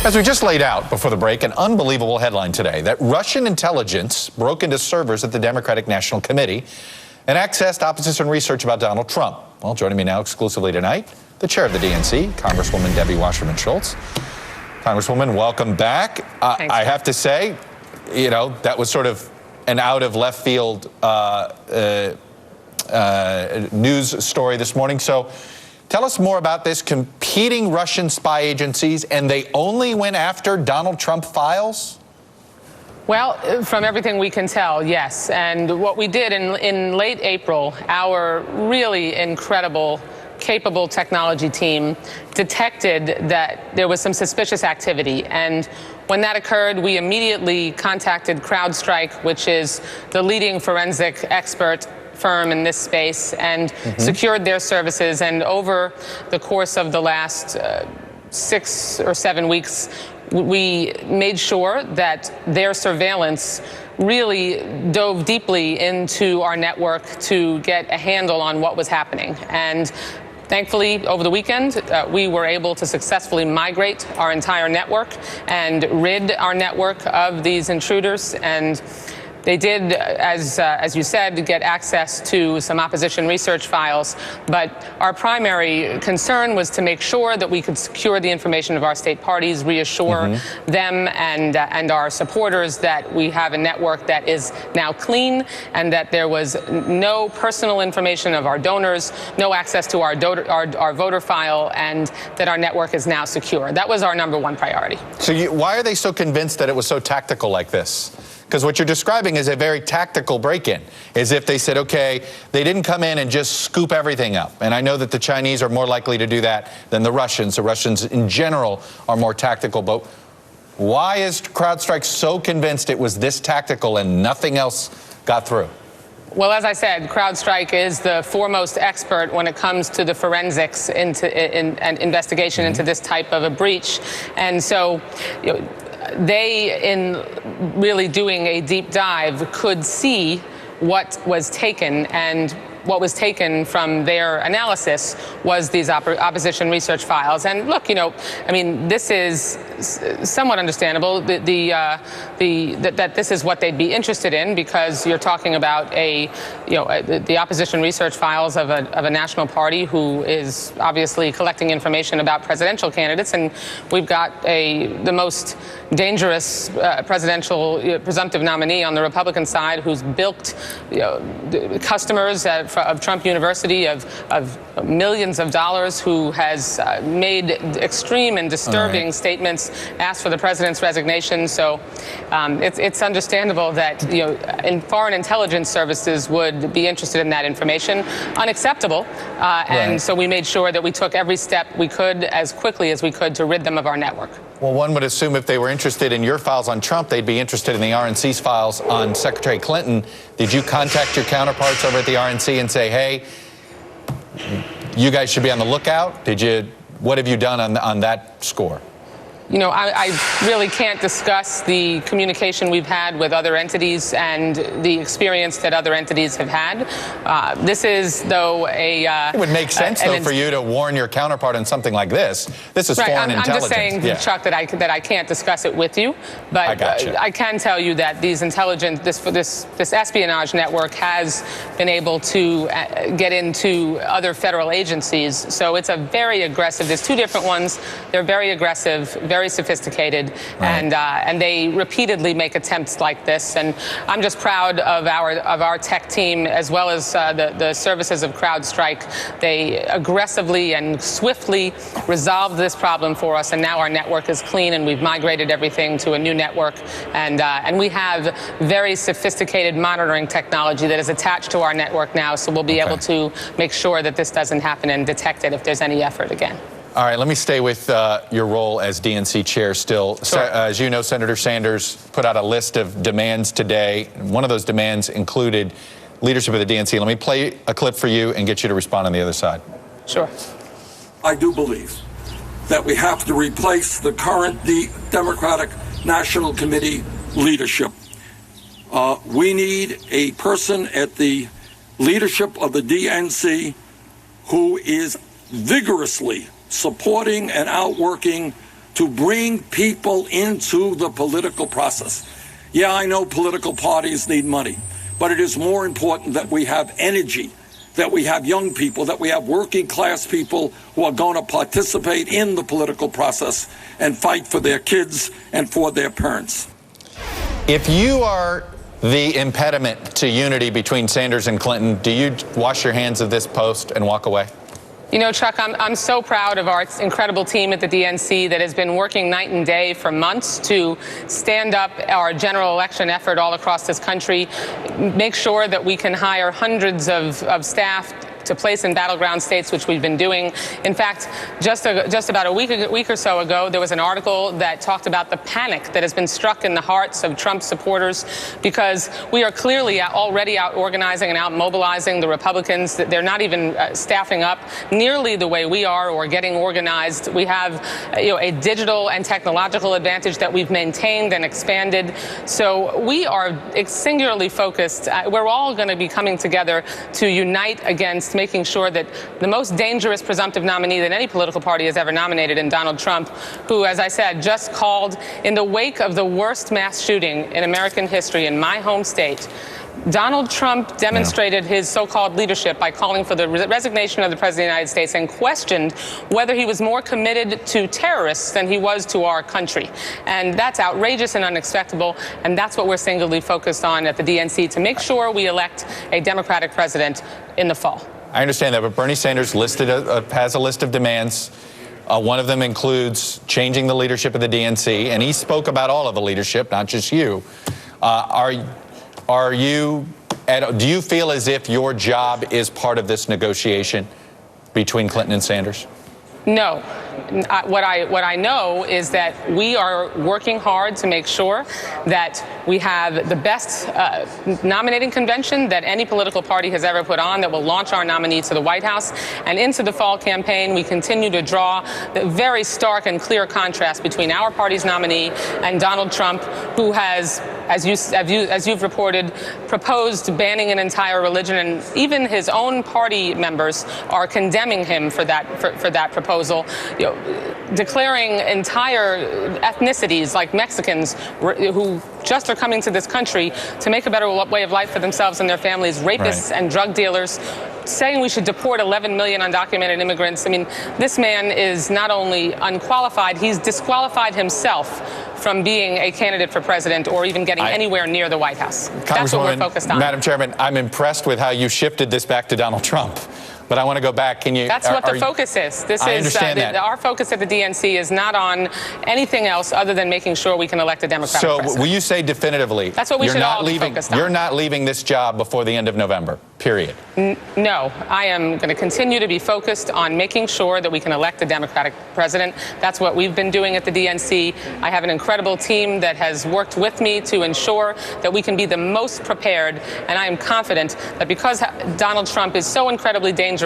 As we just laid out before the break, an unbelievable headline today that Russian intelligence broke into servers at the Democratic National Committee and accessed opposition research about Donald Trump. Well, joining me now exclusively tonight, the chair of the DNC, Congresswoman Debbie Wasserman Schultz. Congresswoman, welcome back. I have to say, you know, that was sort of an out of left field news story this morning. So tell us more about this. Competing Russian spy agencies, and they only went after Donald Trump files? Well, from everything we can tell, yes. And what we did in late April, our really incredible, capable technology team detected that there was some suspicious activity. And when that occurred, we immediately contacted CrowdStrike, which is the leading forensic expert firm in this space, and secured their services. And over the course of the last 6 or 7 weeks, we made sure that their surveillance really dove deeply into our network to get a handle on what was happening. And thankfully, over the weekend, we were able to successfully migrate our entire network and rid our network of these intruders. And they did, as you said, get access to some opposition research files. But our primary concern was to make sure that we could secure the information of our state parties, reassure them and our supporters that we have a network that is now clean, and that there was no personal information of our donors, no access to our voter file, and that our network is now secure. That was our #1 priority. So why are they so convinced that it was so tactical like this? Because what you're describing is a very tactical break-in, as if they said, okay, they didn't come in and just scoop everything up. And I know that the Chinese are more likely to do that than the Russians. The Russians in general are more tactical. But why is CrowdStrike so convinced it was this tactical and nothing else got through? Well, as I said, CrowdStrike is the foremost expert when it comes to the forensics and investigation into this type of a breach. And so, you know, they, in really doing a deep dive, could see what was taken, and what was taken from their analysis was these opposition research files. And look, you know, I mean, this is somewhat understandable that this is what they'd be interested in, because you're talking about the opposition research files of a national party who is obviously collecting information about presidential candidates, and we've got the most dangerous presidential presumptive nominee on the Republican side, who's bilked customers of Trump University of millions of dollars, who has made extreme and disturbing statements, asked for the president's resignation. So it's understandable that foreign intelligence services would be interested in that information. Unacceptable. And so we made sure that we took every step we could, as quickly as we could, to rid them of our network. Well, one would assume if they were interested in your files on Trump, they'd be interested in the RNC's files on Secretary Clinton. Did you contact your counterparts over at the RNC and say, hey, you guys should be on the lookout? What have you done on that score? You know, I really can't discuss the communication we've had with other entities and the experience that other entities have had. This is, though, it would make sense, though, for you to warn your counterpart on something like this. This is foreign intelligence. I'm just saying, Chuck, that I can't discuss it with you. But I can tell you that this espionage network has been able to get into other federal agencies. So it's a very aggressive. There's 2 different ones. They're very aggressive, very sophisticated, and they repeatedly make attempts like this. And I'm just proud of our tech team, as well as the services of CrowdStrike. They aggressively and swiftly resolved this problem for us, and now our network is clean, and we've migrated everything to a new network. And we have very sophisticated monitoring technology that is attached to our network now, so we'll be able to make sure that this doesn't happen and detect it if there's any effort again. All right, let me stay with your role as DNC chair still. Sure. As you know, Senator Sanders put out a list of demands today. One of those demands included leadership of the DNC. Let me play a clip for you and get you to respond on the other side. Sure. I do believe that we have to replace the current Democratic National Committee leadership. We need a person at the leadership of the DNC who is vigorously supporting and outworking to bring people into the political process. Yeah, I know political parties need money, but it is more important that we have energy, that we have young people, that we have working class people who are going to participate in the political process and fight for their kids and for their parents. If you are the impediment to unity between Sanders and Clinton, do you wash your hands of this post and walk away? You know, Chuck, I'm so proud of our incredible team at the DNC that has been working night and day for months to stand up our general election effort all across this country, make sure that we can hire hundreds of staff to place in battleground states, which we've been doing. In fact, just about a week or so ago, there was an article that talked about the panic that has been struck in the hearts of Trump supporters because we are clearly already out organizing and out mobilizing the Republicans. They're not even staffing up nearly the way we are or getting organized. We have a digital and technological advantage that we've maintained and expanded. So we are singularly focused. We're all going to be coming together to unite against making sure that the most dangerous presumptive nominee that any political party has ever nominated in Donald Trump, who, as I said, just called in the wake of the worst mass shooting in American history in my home state, Donald Trump demonstrated his so-called leadership by calling for the resignation of the President of the United States and questioned whether he was more committed to terrorists than he was to our country. And that's outrageous and unacceptable, and that's what we're singularly focused on at the DNC, to make sure we elect a Democratic president in the fall. I understand that, but Bernie Sanders has a list of demands. One of them includes changing the leadership of the DNC, and he spoke about all of the leadership, not just you. Do you feel as if your job is part of this negotiation between Clinton and Sanders? No. What I know is that we are working hard to make sure that we have the best nominating convention that any political party has ever put on that will launch our nominee to the White House. And into the fall campaign, we continue to draw the very stark and clear contrast between our party's nominee and Donald Trump, who has, as you've reported, proposed banning an entire religion, and even his own party members are condemning him for that proposal. Declaring entire ethnicities like Mexicans who just are coming to this country to make a better way of life for themselves and their families, rapists and drug dealers, saying we should deport 11 million undocumented immigrants. I mean, this man is not only unqualified, he's disqualified himself from being a candidate for president or even getting anywhere near the White House. That's what we're focused on. Madam Chairman, I'm impressed with how you shifted this back to Donald Trump. But I want to go back. Can you? That's what the focus is. I understand that. Our focus at the DNC is not on anything else other than making sure we can elect a Democratic president. So will you say definitively? That's what we should all be focused on. You're not leaving this job before the end of November, period. No, I am going to continue to be focused on making sure that we can elect a Democratic president. That's what we've been doing at the DNC. I have an incredible team that has worked with me to ensure that we can be the most prepared, and I am confident that because Donald Trump is so incredibly dangerous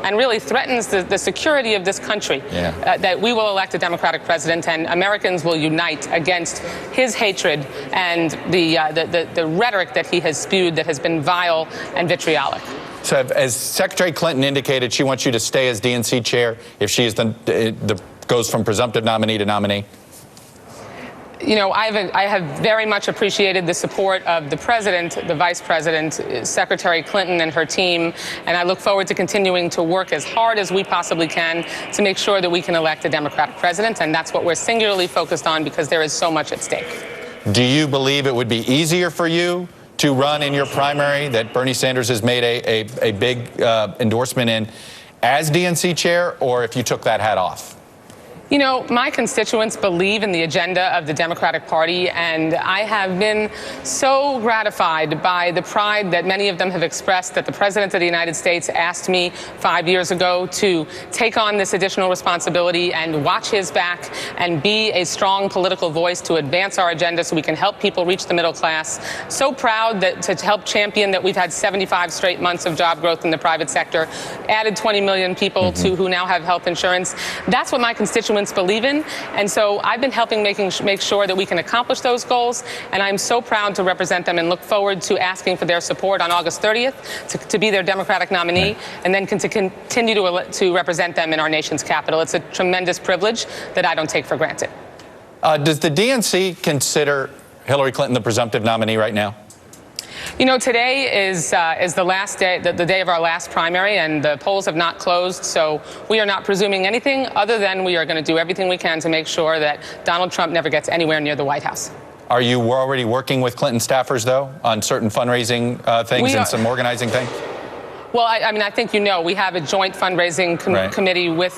and really threatens the security of this country, that we will elect a Democratic president and Americans will unite against his hatred and the rhetoric that he has spewed that has been vile and vitriolic. So as Secretary Clinton indicated, she wants you to stay as DNC chair if she is goes from presumptive nominee to nominee. You know, I have very much appreciated the support of the president, the vice president, Secretary Clinton and her team, and I look forward to continuing to work as hard as we possibly can to make sure that we can elect a Democratic president, and that's what we're singularly focused on because there is so much at stake. Do you believe it would be easier for you to run in your primary that Bernie Sanders has made a big endorsement in as DNC chair, or if you took that hat off? You know, my constituents believe in the agenda of the Democratic Party, and I have been so gratified by the pride that many of them have expressed that the President of the United States asked me 5 years ago to take on this additional responsibility and watch his back and be a strong political voice to advance our agenda so we can help people reach the middle class. So proud that to help champion that we've had 75 straight months of job growth in the private sector, added 20 million people to who now have health insurance. That's what my constituents constituents believe in. And so I've been helping make sure that we can accomplish those goals. And I'm so proud to represent them and look forward to asking for their support on August 30th to be their Democratic nominee, and then to continue to represent them in our nation's capital. It's a tremendous privilege that I don't take for granted. Does the DNC consider Hillary Clinton the presumptive nominee right now? You know, today is the last day, the day of our last primary, and the polls have not closed, so we are not presuming anything other than we are going to do everything we can to make sure that Donald Trump never gets anywhere near the White House. Are you already working with Clinton staffers, though, on certain fundraising things and some organizing things? Well, I mean, I think you know we have a joint fundraising committee with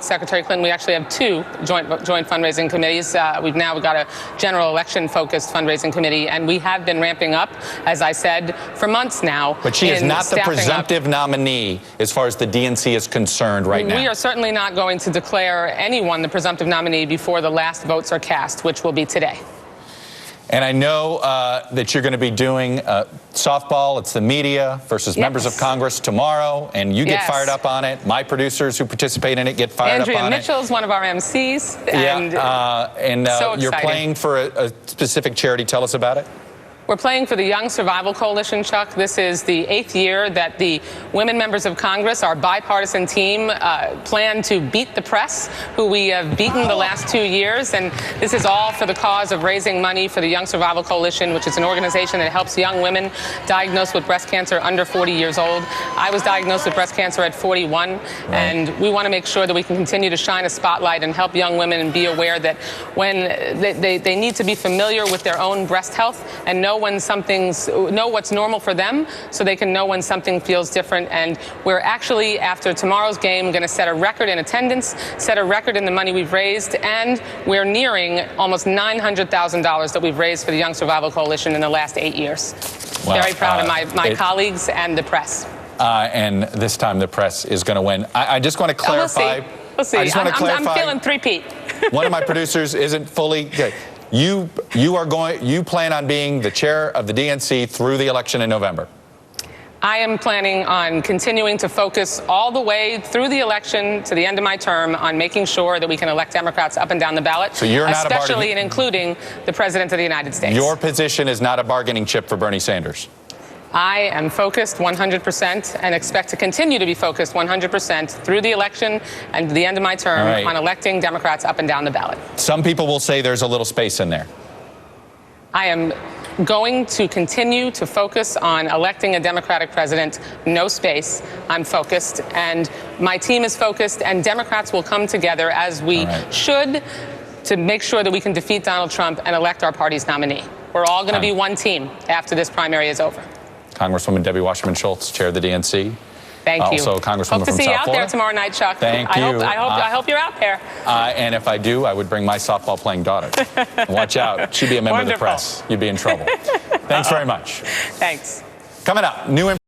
Secretary Clinton. We actually have two joint fundraising committees. We've now got a general election-focused fundraising committee, and we have been ramping up, as I said, for months now. But she is not the presumptive nominee as far as the DNC is concerned right now. We are certainly not going to declare anyone the presumptive nominee before the last votes are cast, which will be today. And I know that you're going to be doing softball. It's the media versus members of Congress tomorrow, and you get fired up on it. My producers who participate in it get fired up on it. Andrea Mitchell is one of our MCs. And so you're playing for a specific charity. Tell us about it. We're playing for the Young Survival Coalition, Chuck. This is the 8th year that the women members of Congress, our bipartisan team, plan to beat the press, who we have beaten the last 2 years. And this is all for the cause of raising money for the Young Survival Coalition, which is an organization that helps young women diagnosed with breast cancer under 40 years old. I was diagnosed with breast cancer at 41, and we want to make sure that we can continue to shine a spotlight and help young women and be aware that when they need to be familiar with their own breast health and know what's normal for them, so they can know when something feels different. And we're actually, after tomorrow's game, going to set a record in attendance, set a record in the money we've raised, and we're nearing almost $900,000 that we've raised for the Young Survival Coalition in the last 8 years. Wow. Very proud of my colleagues and the press. And this time the press is going to win. I just want to clarify. We'll see. I'm feeling three-peat. One of my producers isn't fully good. You plan on being the chair of the DNC through the election in November? I am planning on continuing to focus all the way through the election to the end of my term on making sure that we can elect Democrats up and down the ballot, so you're not especially and including the President of the United States. Your position is not a bargaining chip for Bernie Sanders? I am focused 100% and expect to continue to be focused 100% through the election and the end of my term on electing Democrats up and down the ballot. Some people will say there's a little space in there. I am going to continue to focus on electing a Democratic president. No space. I'm focused, and my team is focused, and Democrats will come together as we should to make sure that we can defeat Donald Trump and elect our party's nominee. We're all going to be one team after this primary is over. Congresswoman Debbie Wasserman Schultz, chair of the DNC. Thank you. Also, Congresswoman hope to see you out there tomorrow night, Chuck. Thank you. I hope you're out there. And if I do, I would bring my softball-playing daughter. Watch out. She'd be a member of the press. You'd be in trouble. Thanks very much. Thanks. Coming up, new information.